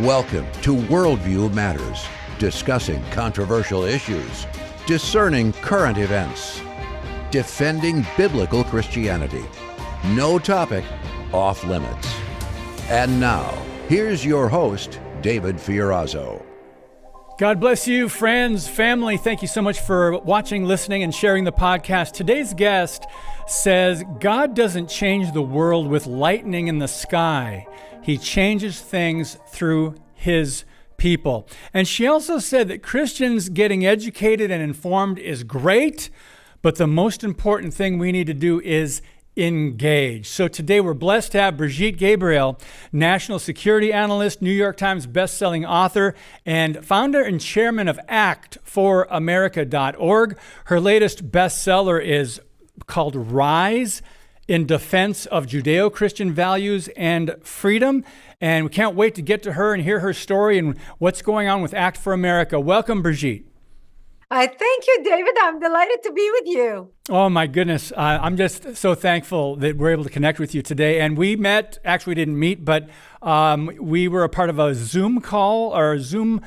Welcome to Worldview Matters, discussing controversial issues, discerning current events, defending biblical Christianity. No topic off limits. And now, here's your host, David Fiorazzo. God bless you, friends, family. Thank you so much for watching, listening, and sharing the podcast. Today's guest says God doesn't change the world with lightning in the sky. He changes things through his people. And she also said that Christians getting educated and informed is great, but the most important thing we need to do is engage. So today we're blessed to have Brigitte Gabriel, national security analyst, New York Times bestselling author, and founder and chairman of ActForAmerica.org. Her latest bestseller is called Rise, in Defense of Judeo-Christian Values and Freedom. And we can't wait to get to her and hear her story and what's going on with Act for America. Welcome, Brigitte. Thank you, David. I'm delighted to be with you. Oh, my goodness. I'm just so thankful that we're able to connect with you today. And we met, actually we didn't meet, but we were a part of a Zoom call or Zoom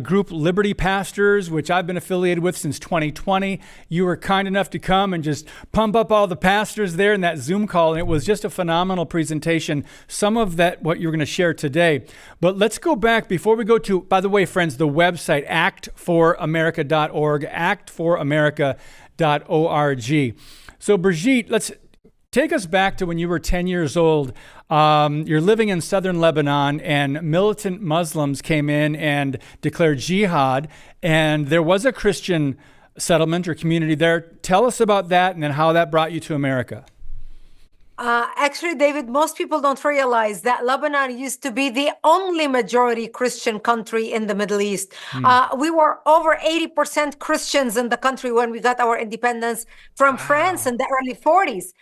group, Liberty Pastors, which I've been affiliated with since 2020. You were kind enough to come and just pump up all the pastors there in that Zoom call, and it was just a phenomenal presentation. Some of that, what you're going to share today. But let's go back before we go to, by the way, friends, the website, actforamerica.org, actforamerica.org. So Brigitte, let's take us back to when you were 10 years old. You're living in southern Lebanon, and militant Muslims came in and declared jihad, and there was a Christian settlement or community there. Tell us about that and then how that brought you to America. Actually, David, most people don't realize that Lebanon used to be the only majority Christian country in the Middle East. We were over 80% Christians in the country when we got our independence from France in the early 40s.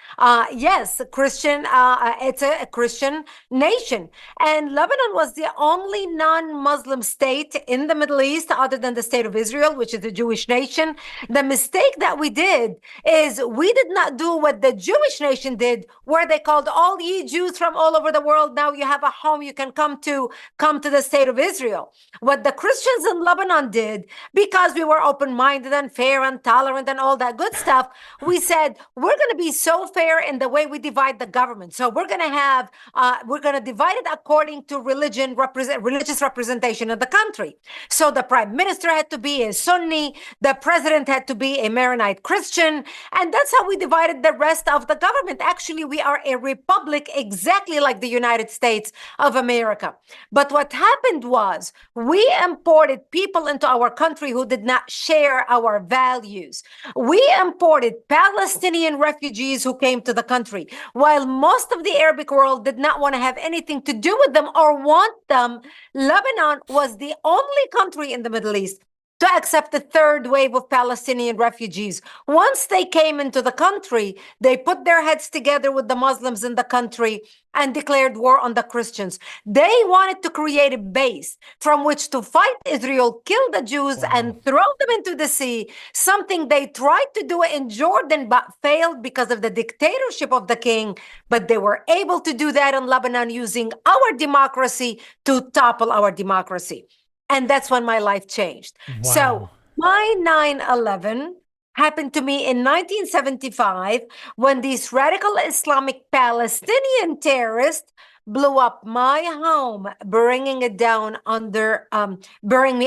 Yes, Christian. It's a Christian nation. And Lebanon was the only non-Muslim state in the Middle East other than the state of Israel, which is a Jewish nation. The mistake that we did is we did not do what the Jewish nation did, where they called all ye Jews from all over the world, now you have a home you can come to the state of Israel. What the Christians in Lebanon did, because we were open-minded and fair and tolerant and all that good stuff, we said, we're going to be so fair in the way we divide the government. So we're going to divide it according to religious representation of the country. So the prime minister had to be a Sunni, the president had to be a Maronite Christian, and that's how we divided the rest of the government. Actually, we are a republic exactly like the United States of America. But what happened was we imported people into our country who did not share our values. We imported Palestinian refugees who came to the country, while most of the Arabic world did not want to have anything to do with them or want them. Lebanon was the only country in the Middle East to accept the third wave of Palestinian refugees. Once they came into the country, they put their heads together with the Muslims in the country and declared war on the Christians. They wanted to create a base from which to fight Israel, kill the Jews, and throw them into the sea, something they tried to do in Jordan but failed because of the dictatorship of the king. But they were able to do that in Lebanon using our democracy to topple our democracy. And that's when my life changed. Wow. So my 9/11 happened to me in 1975 when these radical Islamic Palestinian terrorists blew up my home, bringing me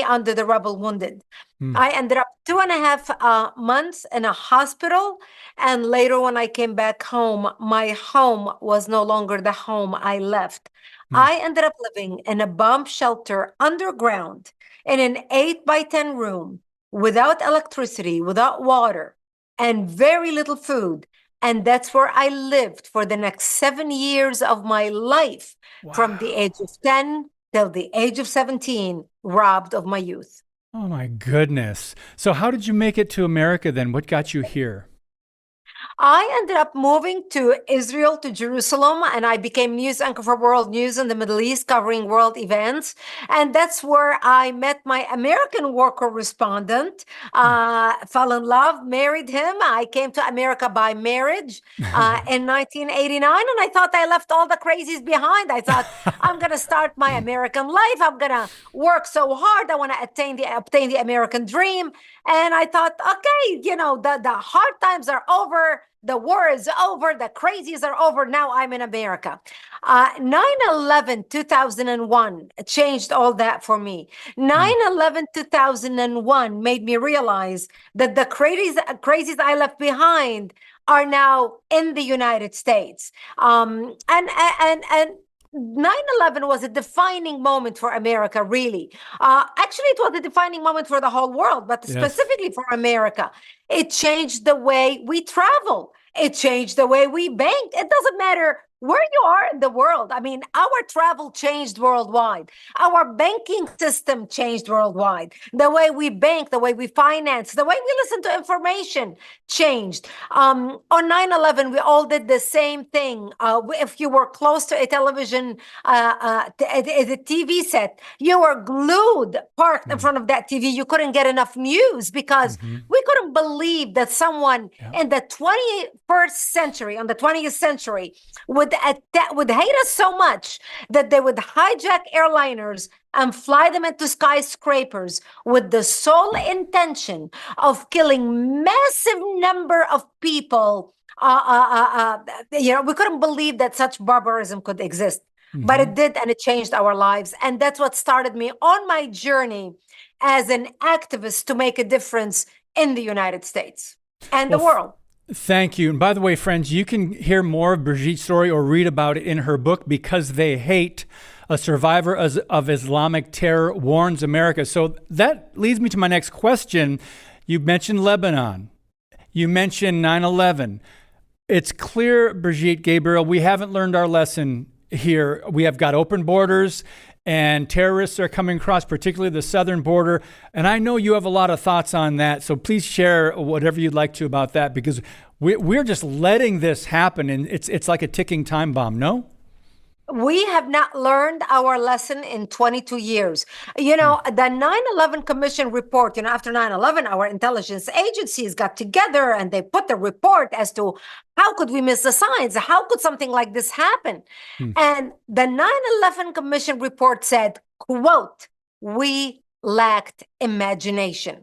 under the rebel wounded. I ended up 2.5 months in a hospital. And later when I came back home, my home was no longer the home I left. I ended up living in a bomb shelter underground in an 8x10 room without electricity, without water, and very little food. And that's where I lived for the next 7 years of my life, from the age of 10 till the age of 17, robbed of my youth. Oh, my goodness. So how did you make it to America then? What got you here? I ended up moving to Israel, to Jerusalem, and I became news anchor for World News in the Middle East, covering world events. And that's where I met my American war correspondent, fell in love, married him. I came to America by marriage in 1989, and I thought I left all the crazies behind. I thought, I'm going to start my American life. I'm going to work so hard. I want to obtain the American dream. And I thought, okay, the hard times are over. The war is over. The crazies are over. Now I'm in America. 9/11, 2001 changed all that for me. 9/11, 2001 made me realize that the crazies I left behind are now in the United States. And 9/11 was a defining moment for America, really. Actually, it was a defining moment for the whole world, but specifically for America. It changed the way we travel. It changed the way we bank. It doesn't matter where you are in the world. I mean, our travel changed worldwide. Our banking system changed worldwide. The way we bank, the way we finance, the way we listen to information changed. On 9/11, we all did the same thing. If you were close to a television, the TV set, you were glued, parked in front of that TV. You couldn't get enough news because we couldn't believe that someone in the 21st century, on the 20th century, would hate us so much that they would hijack airliners and fly them into skyscrapers with the sole intention of killing massive number of people. We couldn't believe that such barbarism could exist, but it did, and it changed our lives. And that's what started me on my journey as an activist to make a difference in the United States and the world. Thank you. And by the way, friends, you can hear more of Brigitte's story or read about it in her book, Because They Hate. A survivor of Islamic terror warns America. So that leads me to my next question. You mentioned Lebanon. You mentioned 9/11. It's clear, Brigitte Gabriel, we haven't learned our lesson here. We have got open borders and terrorists are coming across, particularly the southern border. And I know you have a lot of thoughts on that. So please share whatever you'd like to about that, because we're just letting this happen. And it's like a ticking time bomb, no? We have not learned our lesson in 22 years. The 9/11 Commission report, after 9/11, our intelligence agencies got together and they put the report as to how could we miss the signs? How could something like this happen? And the 9/11 Commission report said, quote, "We lacked imagination."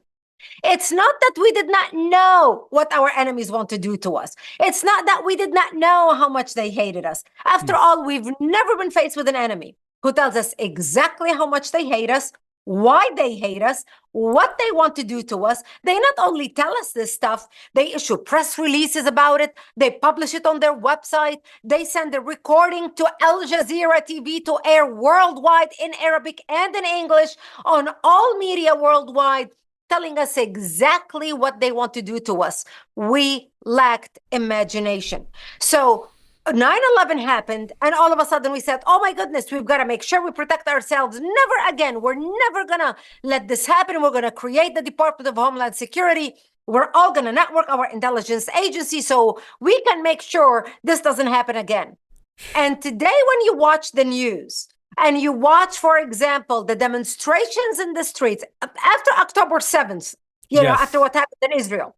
It's not that we did not know what our enemies want to do to us. It's not that we did not know how much they hated us. After all, we've never been faced with an enemy who tells us exactly how much they hate us, why they hate us, what they want to do to us. They not only tell us this stuff, they issue press releases about it. They publish it on their website. They send a recording to Al Jazeera TV to air worldwide in Arabic and in English on all media worldwide, telling us exactly what they want to do to us. We lacked imagination. So 9/11 happened, and all of a sudden we said, oh my goodness, we've got to make sure we protect ourselves. Never again. We're never going to let this happen. We're going to create the Department of Homeland Security. We're all going to network our intelligence agency so we can make sure this doesn't happen again. And today, when you watch the news, and you watch, for example, the demonstrations in the streets after October 7th, after what happened in Israel,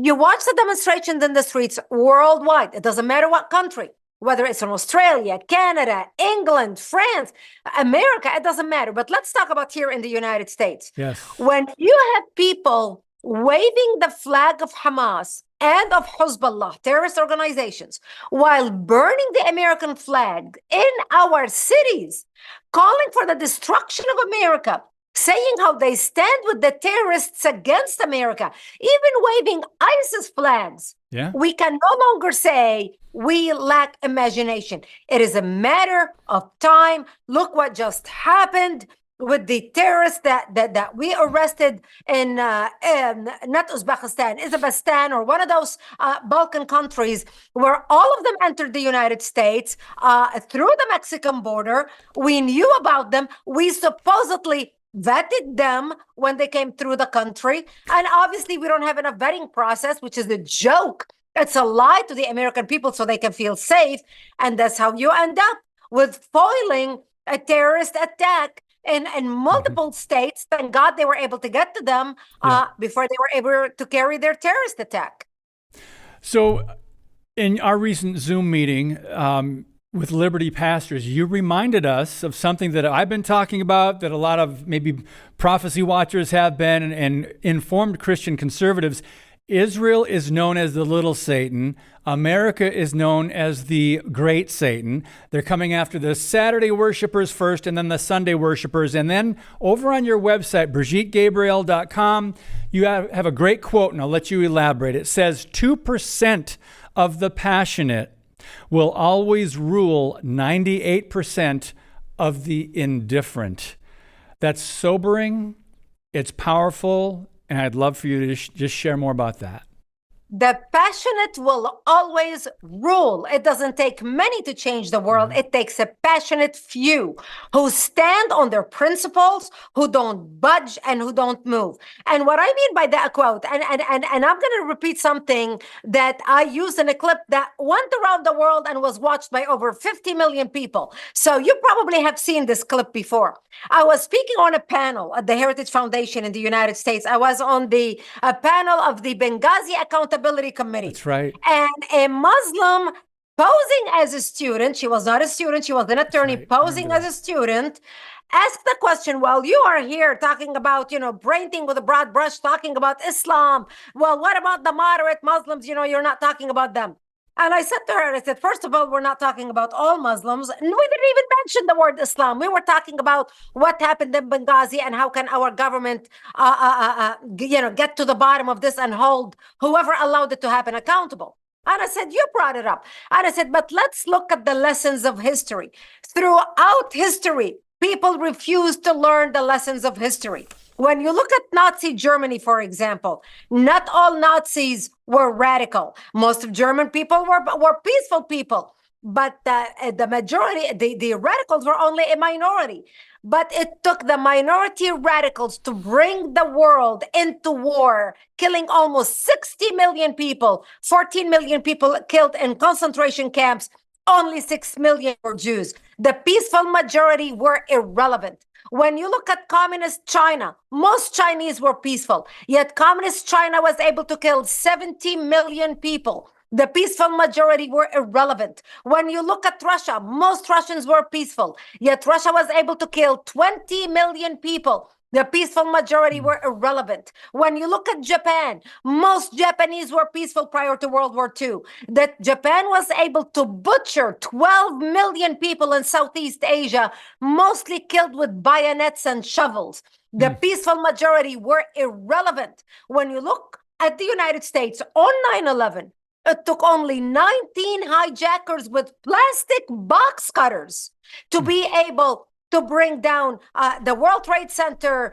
you watch the demonstrations in the streets worldwide. It doesn't matter what country, whether it's in Australia, Canada, England, France, America, it doesn't matter. But let's talk about here in the United States. Yes. When you have people waving the flag of Hamas and of Hezbollah, terrorist organizations, while burning the American flag in our cities, calling for the destruction of America, saying how they stand with the terrorists against America, even waving ISIS flags, we can no longer say we lack imagination. It is a matter of time. Look what just happened with the terrorists that we arrested in not Uzbekistan, Uzbekistan, or one of those Balkan countries, where all of them entered the United States through the Mexican border. We knew about them. We supposedly vetted them when they came through the country. And obviously we don't have enough vetting process, which is a joke It's a lie to the American people so they can feel safe. And that's how you end up with foiling a terrorist attack in multiple states. Thank God they were able to get to them before they were able to carry their terrorist attack. So in our recent Zoom meeting with Liberty Pastors, you reminded us of something that I've been talking about, that a lot of maybe prophecy watchers have been, and informed Christian conservatives. Israel is known as the little Satan. America is known as the great Satan. They're coming after the Saturday worshipers first, and then the Sunday worshipers. And then over on your website, BrigitteGabriel.com, you have a great quote, and I'll let you elaborate. It says, 2% of the passionate will always rule 98% of the indifferent. That's sobering. It's powerful. And I'd love for you to just share more about that. The passionate will always rule. It doesn't take many to change the world. It takes a passionate few who stand on their principles, who don't budge, and who don't move. And what I mean by that quote, and I'm going to repeat something that I used in a clip that went around the world and was watched by over 50 million people. So you probably have seen this clip before. I was speaking on a panel at the Heritage Foundation in the United States. I was on the panel of the Benghazi Accountability Committee. That's right. And a Muslim posing as a student, she was not a student, she was an attorney posing as a student, asked the question, well, you are here talking about, painting with a broad brush, talking about Islam. Well, what about the moderate Muslims? You're not talking about them. And I said to her, I said, first of all, we're not talking about all Muslims. And we didn't even mention the word Islam. We were talking about what happened in Benghazi and how can our government, get to the bottom of this and hold whoever allowed it to happen accountable. And I said, you brought it up. And I said, but let's look at the lessons of history. Throughout history, people refuse to learn the lessons of history. When you look at Nazi Germany, for example, not all Nazis were radical. Most of German people were peaceful people, but the majority, the radicals were only a minority. But it took the minority radicals to bring the world into war, killing almost 60 million people, 14 million people killed in concentration camps, only 6 million were Jews. The peaceful majority were irrelevant. When you look at communist China, most Chinese were peaceful, yet communist China was able to kill 70 million people. The peaceful majority were irrelevant. When you look at Russia, most Russians were peaceful, yet Russia was able to kill 20 million people. The peaceful majority were irrelevant. When you look at Japan, most Japanese were peaceful prior to World War II. That Japan was able to butcher 12 million people in Southeast Asia, mostly killed with bayonets and shovels. The peaceful majority were irrelevant. When you look at the United States on 9/11, it took only 19 hijackers with plastic box cutters to be able to bring down the World Trade Center,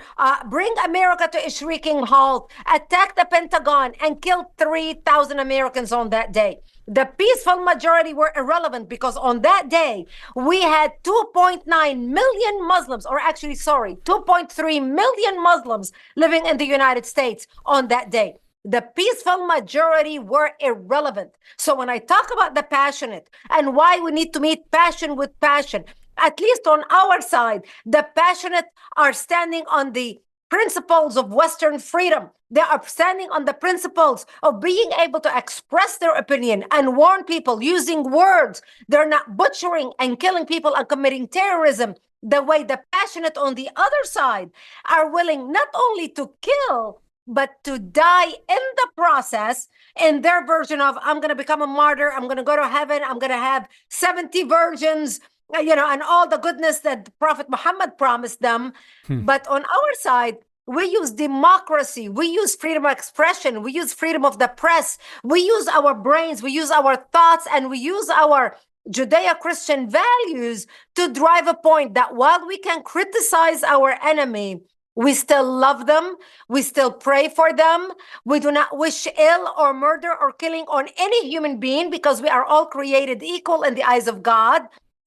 bring America to a shrieking halt, attack the Pentagon, and kill 3,000 Americans on that day. The peaceful majority were irrelevant because on that day, we had 2.9 million Muslims, 2.3 million Muslims living in the United States on that day. The peaceful majority were irrelevant. So when I talk about the passionate and why we need to meet passion with passion, at least on our side, the passionate are standing on the principles of Western freedom. They are standing on the principles of being able to express their opinion and warn people using words. They're not butchering and killing people and committing terrorism the way the passionate on the other side are willing not only to kill, but to die in the process in their version of, I'm going to become a martyr, I'm going to go to heaven, I'm going to have 70 virgins, and all the goodness that Prophet Muhammad promised them. But on our side, we use democracy, we use freedom of expression, we use freedom of the press, we use our brains, we use our thoughts, and we use our Judeo-Christian values to drive a point that while we can criticize our enemy, we still love them. We still pray for them. We do not wish ill or murder or killing on any human being because we are all created equal in the eyes of God.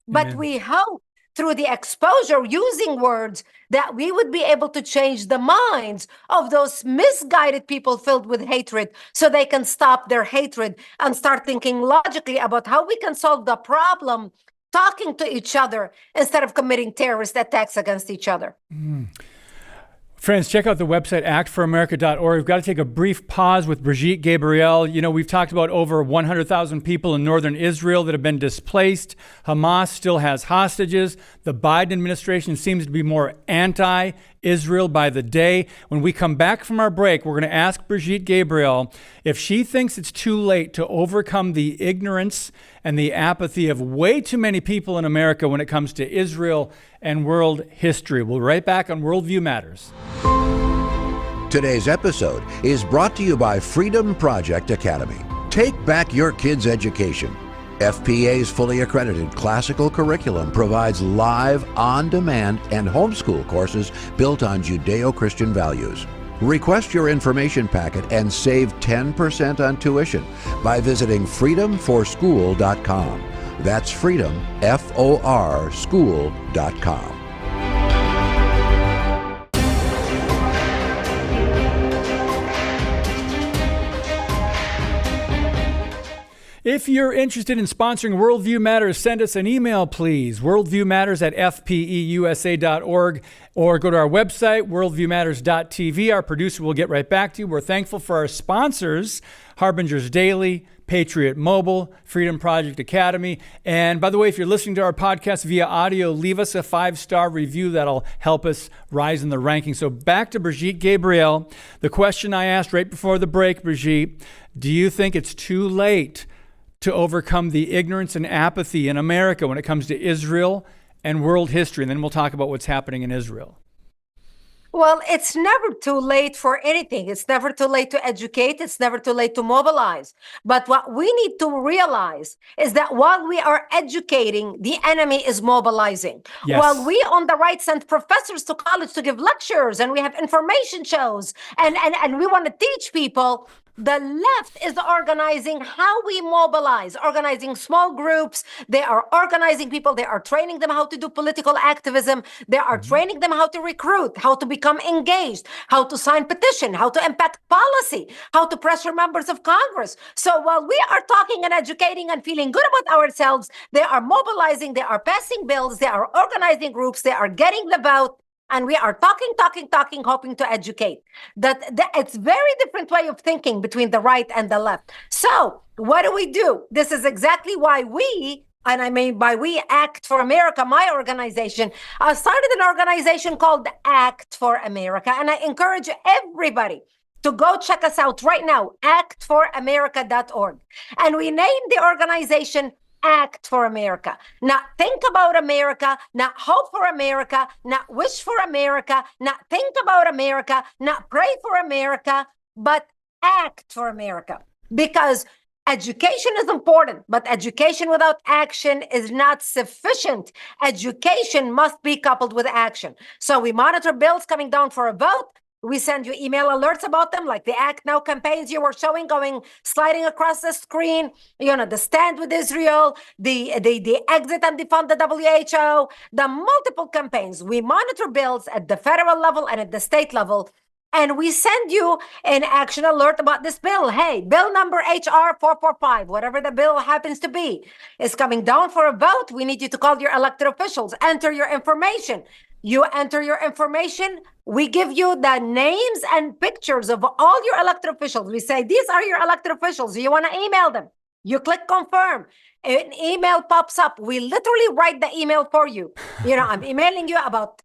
But we hope through the exposure, using words, that we would be able to change the minds of those misguided people filled with hatred so they can stop their hatred and start thinking logically about how we can solve the problem, talking to each other instead of committing terrorist attacks against each other. Friends, check out the website, actforamerica.org. We've got to take a brief pause with Brigitte Gabriel. You know, we've talked about over 100,000 people in northern Israel that have been displaced. Hamas still has hostages. The Biden administration seems to be more anti-Israel by the day. When we come back from our break, we're going to ask Brigitte Gabriel if she thinks it's too late to overcome the ignorance and the apathy of way too many people in America when it comes to Israel and world history. We'll be right back on Worldview Matters. Today's episode is brought to you by FreedomProject Academy. Take back your kids' education. FPA's fully accredited classical curriculum provides live, on-demand, and homeschool courses built on Judeo-Christian values. Request your information packet and save 10% on tuition by visiting freedomforschool.com. That's freedom, F-O-R, school.com. If you're interested in sponsoring Worldview Matters, send us an email, please. worldviewmatters@fpeusa.org, or go to our website, worldviewmatters.tv. Our producer will get right back to you. We're thankful for our sponsors, Harbinger's Daily, Patriot Mobile, Freedom Project Academy. And by the way, if you're listening to our podcast via audio, leave us a 5-star review. That'll help us rise in the rankings. So back to Brigitte Gabriel. The question I asked right before the break, Brigitte, do you think it's too late to overcome the ignorance and apathy in America when it comes to Israel and world history? And then we'll talk about what's happening in Israel. Well, it's never too late for anything. It's never too late to educate. It's never too late to mobilize. But what we need to realize is that while we are educating, the enemy is mobilizing. Yes. While we on the right send professors to college to give lectures, and we have information shows, and we want to teach people, the left is organizing how we mobilize, organizing small groups. They are organizing people. They are training them how to do political activism. They are training them how to recruit, how to become engaged, how to sign petition, how to impact policy, how to pressure members of Congress. So while we are talking and educating and feeling good about ourselves, they are mobilizing, they are passing bills, they are organizing groups, they are getting the vote. And we are talking, hoping to educate. That it's very different way of thinking between the right and the left. So what do? This is exactly why we, and I mean by we, Act for America, my organization, started an organization called Act for America. And I encourage everybody to go check us out right now, actforamerica.org. And we named the organization Act for America. Not think about America, not hope for America, not wish for America, not think about America, not pray for America, but act for America. Because education is important, but education without action is not sufficient. Education must be coupled with action. So we monitor bills coming down for a vote. We send you email alerts about them, like the Act Now campaigns you were showing, sliding across the screen, the Stand with Israel, the Exit and Defund the WHO, the multiple campaigns. We monitor bills at the federal level and at the state level, and we send you an action alert about this bill. Hey, bill number HR 445, whatever the bill happens to be, is coming down for a vote. We need you to call your elected officials, enter your information. You enter your information. We give you the names and pictures of all your elected officials. We say, these are your elected officials. Do you want to email them? You click confirm. An email pops up. We literally write the email for you. I'm emailing you about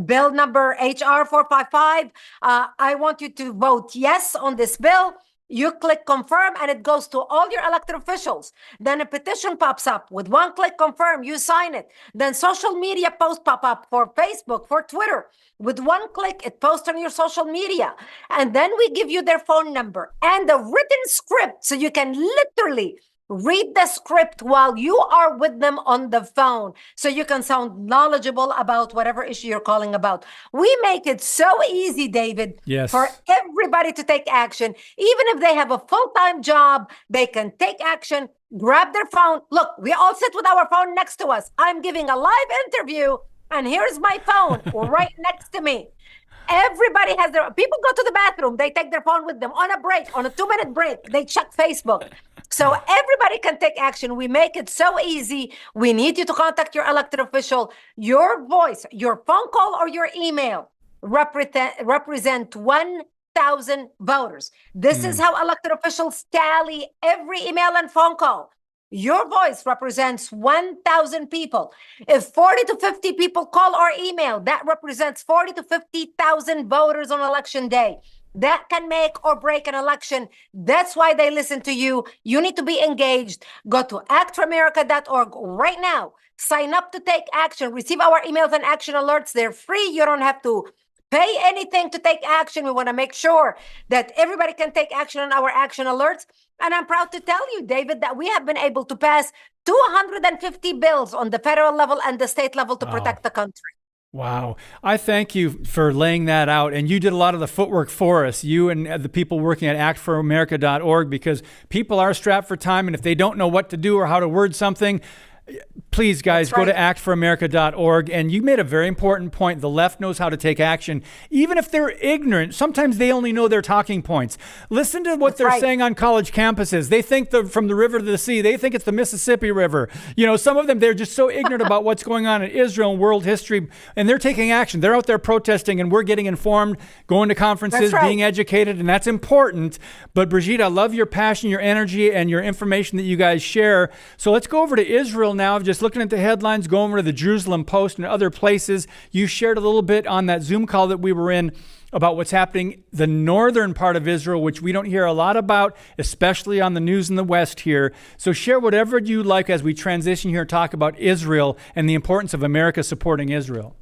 bill number HR 455. I want you to vote yes on this bill. You click confirm and it goes to all your elected officials. Then a petition pops up. With one click confirm, you sign it. Then social media posts pop up for Facebook, for Twitter. With one click, it posts on your social media. And then we give you their phone number and the written script so you can literally read the script while you are with them on the phone so you can sound knowledgeable about whatever issue you're calling about. We make it so easy, David, Yes. for everybody to take action. Even if they have a full-time job, they can take action grab their phone. Look, we all sit with our phone next to us. I'm giving a live interview, and here's my phone right next to me. Everybody has their, people go to the bathroom, they take their phone with them on a break, on a 2-minute break, they check Facebook. So everybody can take action. We make it so easy. We need you to contact your elected official. Your voice, your phone call or your email represent 1,000 voters. This is how elected officials tally every email and phone call. Your voice represents 1,000 people. If 40 to 50 people call or email, that represents 40 to 50,000 voters on election day. That can make or break an election. That's why they listen to you. You need to be engaged. Go to actforamerica.org right now. Sign up to take action. Receive our emails and action alerts. They're free. You don't have to pay anything to take action. We want to make sure that everybody can take action on our action alerts. And I'm proud to tell you, David, that we have been able to pass 250 bills on the federal level and the state level to protect the country. Wow. I thank you for laying that out. And you did a lot of the footwork for us, you and the people working at actforamerica.org, because people are strapped for time. And if they don't know what to do or how to word something, please, guys, go to actforamerica.org. And you made a very important point. The left knows how to take action. Even if they're ignorant, sometimes they only know their talking points. Listen to what they're saying on college campuses. They think from the river to the sea, they think it's the Mississippi River. You know, some of them, they're just so ignorant about what's going on in Israel and world history, and they're taking action. They're out there protesting, and we're getting informed, going to conferences, being educated, and that's important. But Brigitte, I love your passion, your energy, and your information that you guys share. So let's go over to Israel now. Just looking at the headlines, going over to the Jerusalem Post and other places. You shared a little bit on that Zoom call that we were in about what's happening the northern part of Israel, which we don't hear a lot about, especially on the news in the West here. So share whatever you like as we transition here and talk about Israel and the importance of America supporting Israel.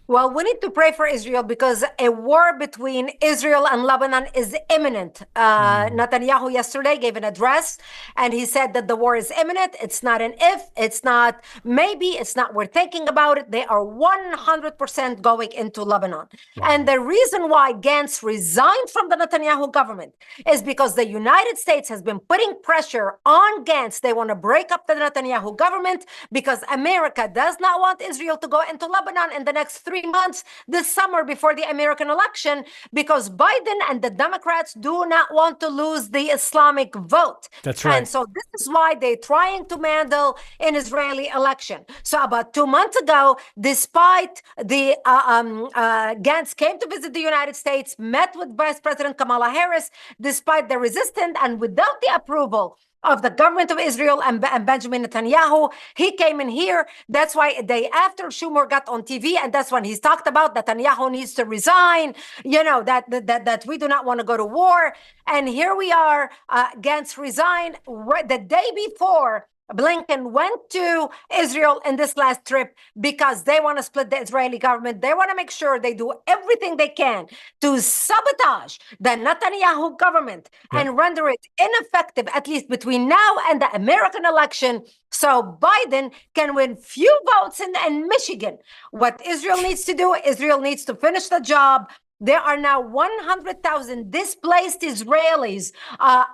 Well, we need to pray for Israel because a war between Israel and Lebanon is imminent. Netanyahu yesterday gave an address and he said that the war is imminent. It's not an if, it's not maybe, it's not we're thinking about it. They are 100% going into Lebanon. And the reason why Gantz resigned from the Netanyahu government is because the United States has been putting pressure on Gantz. They want to break up the Netanyahu government because America does not want Israel to go into Lebanon in the next 3 months this summer before the American election, because Biden and the Democrats do not want to lose the Islamic vote. That's right. And so this is why they're trying to mandate an Israeli election. So about 2 months ago, despite the Gantz came to visit the United States, met with Vice President Kamala Harris, despite the resistance and without the approval of the government of Israel and Benjamin Netanyahu. He came in here. That's why a day after Schumer got on TV, and that's when he's talked about Netanyahu needs to resign, you know, that we do not want to go to war. And here we are, Gantz resigned the day before Blinken went to Israel in this last trip because they want to split the Israeli government. They want to make sure they do everything they can to sabotage the Netanyahu government and render it ineffective, at least between now and the American election, so Biden can win few votes in Michigan. What Israel needs to do, Israel needs to finish the job. There are now 100,000 displaced Israelis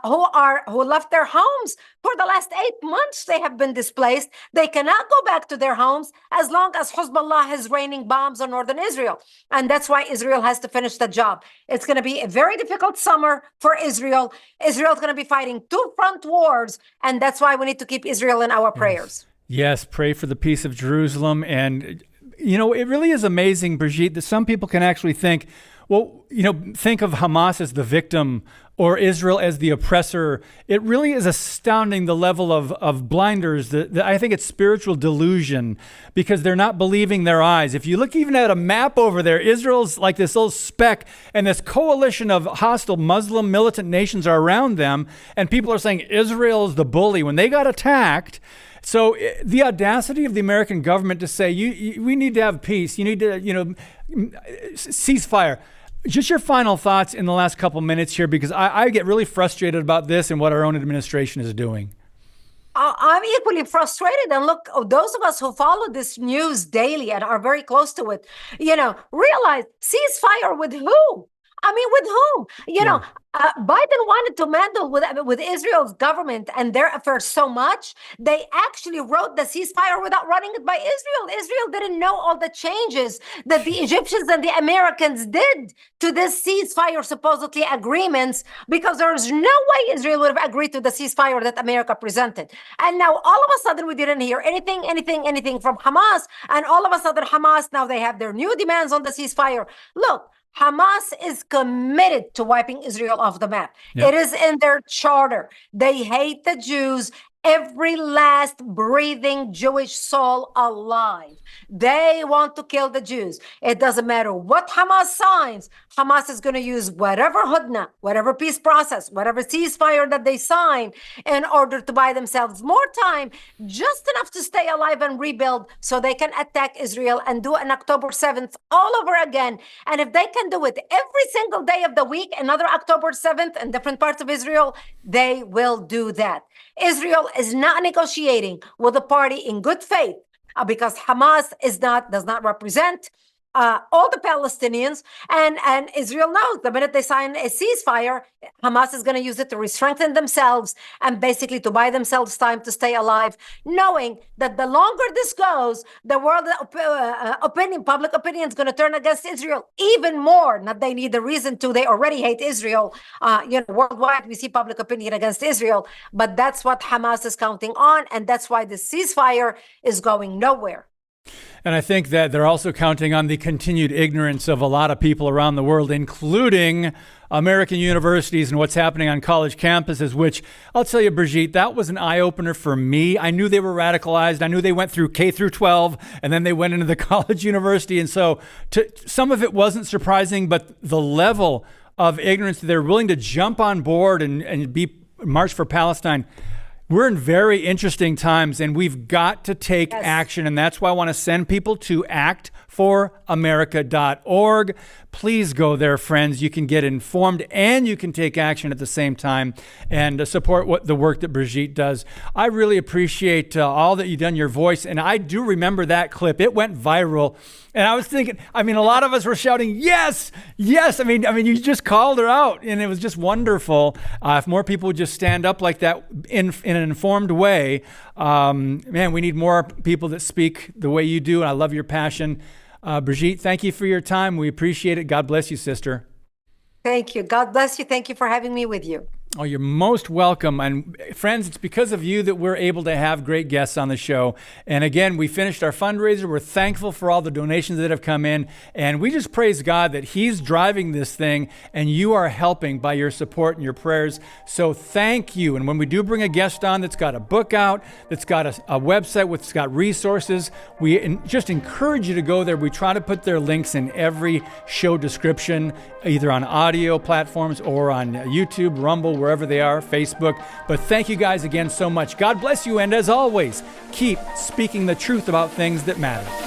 who left their homes for the last 8 months. They have been displaced. They cannot go back to their homes as long as Hezbollah is raining bombs on northern Israel. And that's why Israel has to finish the job. It's going to be a very difficult summer for Israel. Israel's going to be fighting 2 front wars. And that's why we need to keep Israel in our prayers. Yes, pray for the peace of Jerusalem. And, you know, it really is amazing, Brigitte, that some people can actually think, well, you know, think of Hamas as the victim or Israel as the oppressor. It really is astounding the level of blinders. I think it's spiritual delusion because they're not believing their eyes. If you look even at a map over there, Israel's like this little speck and this coalition of hostile Muslim militant nations are around them. And people are saying Israel is the bully when they got attacked. So the audacity of the American government to say, we need to have peace. You need to, you know, ceasefire. Just your final thoughts in the last couple minutes here, because I get really frustrated about this and what our own administration is doing. I'm equally frustrated. And look, those of us who follow this news daily and are very close to it, you know, realize ceasefire with who? I mean, with whom? Yeah. Biden wanted to meddle with Israel's government and their affairs so much, they actually wrote the ceasefire without running it by Israel. Israel didn't know all the changes that the Egyptians and the Americans did to this ceasefire supposedly agreements, because there's no way Israel would have agreed to the ceasefire that America presented. And now all of a sudden we didn't hear anything from Hamas. And all of a sudden Hamas, now they have their new demands on the ceasefire. Look, Hamas is committed to wiping Israel off the map. Yep. It is in their charter. They hate the Jews, every last breathing Jewish soul alive. They want to kill the Jews. It doesn't matter what Hamas signs. Hamas is going to use whatever hudna, whatever peace process, whatever ceasefire that they sign in order to buy themselves more time, just enough to stay alive and rebuild so they can attack Israel and do an October 7th all over again. And if they can do it every single day of the week, another October 7th in different parts of Israel, they will do that. Israel is not negotiating with a party in good faith because Hamas does not represent all the Palestinians, and Israel knows the minute they sign a ceasefire, Hamas is going to use it to re-strengthen themselves and basically to buy themselves time to stay alive, knowing that the longer this goes, the world public opinion is going to turn against Israel even more. Not they need a reason to; they already hate Israel. Worldwide, we see public opinion against Israel, but that's what Hamas is counting on, and that's why the ceasefire is going nowhere. And I think that they're also counting on the continued ignorance of a lot of people around the world, including American universities and what's happening on college campuses, which I'll tell you, Brigitte, that was an eye-opener for me. I knew they were radicalized. I knew they went through K through 12, and then they went into the college university. And so some of it wasn't surprising, but the level of ignorance that they're willing to jump on board and be March for Palestine. We're in very interesting times, and we've got to take action. And that's why I want to send people to actforamerica.org. Please go there, friends. You can get informed and you can take action at the same time and support the work that Brigitte does. I really appreciate all that you've done, your voice. And I do remember that clip. It went viral. And I was thinking, a lot of us were shouting, yes, yes. I mean, you just called her out, and it was just wonderful. If more people would just stand up like that in an informed way, man, we need more people that speak the way you do. And I love your passion. Brigitte, thank you for your time. We appreciate it. God bless you, sister. Thank you. God bless you. Thank you for having me with you. Oh, you're most welcome. And friends, it's because of you that we're able to have great guests on the show. And again, we finished our fundraiser. We're thankful for all the donations that have come in. And we just praise God that He's driving this thing and you are helping by your support and your prayers. So thank you. And when we do bring a guest on that's got a book out, that's got a website that's got resources, we just encourage you to go there. We try to put their links in every show description, either on audio platforms or on YouTube, Rumble, wherever they are, Facebook. But thank you guys again so much. God bless you. And as always, keep speaking the truth about things that matter.